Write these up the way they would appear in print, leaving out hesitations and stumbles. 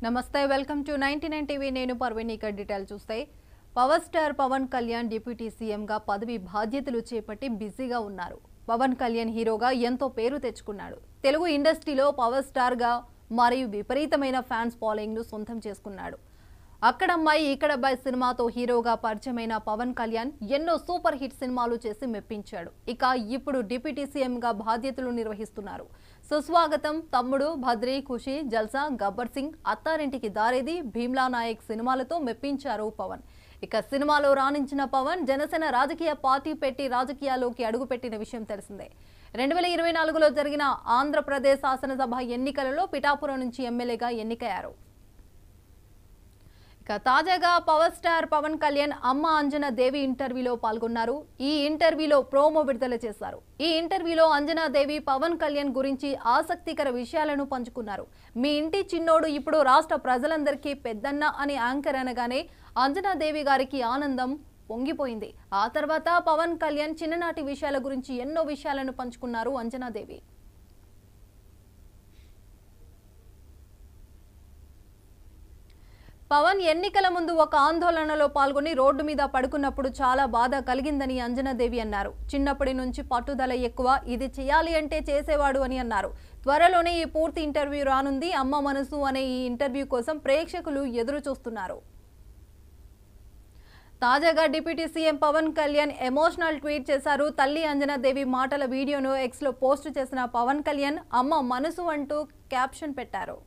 నమస్తే welcome to 99 TV నేను పర్వీని డీటెయిల్ చూస్తే power star Pawan Kalyan deputy CM గా పదవి బాధ్యతలు చేపట్టి బిజీగా ఉన్నారు. పవన్ కళ్యాణ్ హీరోగా ఎంతో పేరు తెచ్చుకున్నాడు. తెలుగు ఇండస్ట్రీలో పవర్ స్టార్ గా మరియు విపరీతమైన ఫ్యాన్స్ ఫాలోయింగ్ ను సొంతం చేసుకున్నాడు. అక్కడమ్మాయి ఇక్కడబ్బాయి సినిమాతో హీరోగా పరిచయమైన పవన్ కళ్యాణ్ ఎన్నో సూపర్ హిట్ సినిమాలు చేసి మెప్పించాడు. ఇక ఇప్పుడు డిప్యూటీ సీఎం గా బాధ్యతలు నిర్వహిస్తున్నారు. సుస్వాగతం, తమ్ముడు, భద్రి, ఖుషి, జల్సా, గబ్బర్ సింగ్, అత్తారింటికి దారేది, భీమ్లా నాయక్ సినిమాలతో మెప్పించారు పవన్. ఇక సినిమాలో రాణించిన పవన్ జనసేన రాజకీయ పార్టీ పెట్టి రాజకీయాల్లోకి అడుగుపెట్టిన విషయం తెలిసిందే. 2024లో జరిగిన ఆంధ్రప్రదేశ్ శాసనసభ ఎన్నికలలో పిఠాపురం నుంచి ఎమ్మెల్యేగా ఎన్నికయ్యారు. తాజాగా పవర్ స్టార్ పవన్ కళ్యాణ్ అమ్మ అంజనా దేవి ఇంటర్వ్యూలో పాల్గొన్నారు. ఈ ఇంటర్వ్యూలో ప్రోమో విడుదల చేశారు. ఈ ఇంటర్వ్యూలో అంజనా దేవి పవన్ కళ్యాణ్ గురించి ఆసక్తికర విషయాలను పంచుకున్నారు. మీ ఇంటి చిన్నోడు ఇప్పుడు రాష్ట్ర ప్రజలందరికీ పెద్దన్న అని యాంకర్ అనగానే అంజనా దేవి గారికి ఆనందం పొంగిపోయింది. ఆ తర్వాత పవన్ కళ్యాణ్ చిన్ననాటి విషయాల గురించి ఎన్నో విషయాలను పంచుకున్నారు అంజనా దేవి. పవన్ ఎన్నికల ముందు ఒక ఆందోళనలో పాల్గొని రోడ్డు మీద పడుకున్నప్పుడు చాలా బాధ కలిగిందని అంజనాదేవి అన్నారు. చిన్నప్పటి నుంచి పట్టుదల ఎక్కువ, ఇది చేయాలి అంటే చేసేవాడు అని అన్నారు. త్వరలోనే ఈ పూర్తి ఇంటర్వ్యూ రానుంది. అమ్మ మనసు అనే ఈ ఇంటర్వ్యూ కోసం ప్రేక్షకులు ఎదురు చూస్తున్నారు. తాజాగా deputy CM Pawan Kalyan emotional tweet చేశారు. తల్లి అంజనాదేవి మాటల వీడియోను ఎక్స్ లో పోస్ట్ చేసిన పవన్ కళ్యాణ్ అమ్మ మనసు అంటూ క్యాప్షన్ పెట్టారు.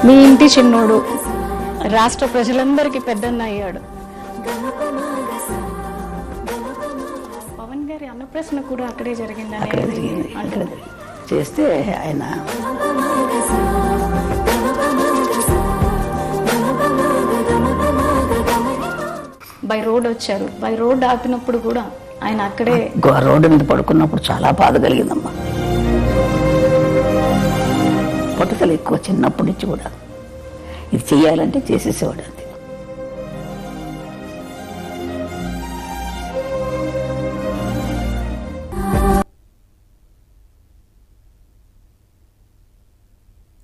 మీ ఇంటి చిన్నోడు రాష్ట్ర ప్రజలందరికీ పెద్దన్న అయ్యాడు. పవన్ గారి అన్నప్రశ్న కూడా అక్కడే జరిగిందని చేస్తే ఆయన బై రోడ్ వచ్చారు. బై రోడ్ ఆపినప్పుడు కూడా ఆయన అక్కడే రోడ్డు మీద పడుకున్నప్పుడు చాలా బాధ కలిగిందమ్మా. పట్టుదల ఎక్కువ, చిన్నప్పటి నుంచి కూడా ఇది చెయ్యాలంటే చేసేసేవాడు.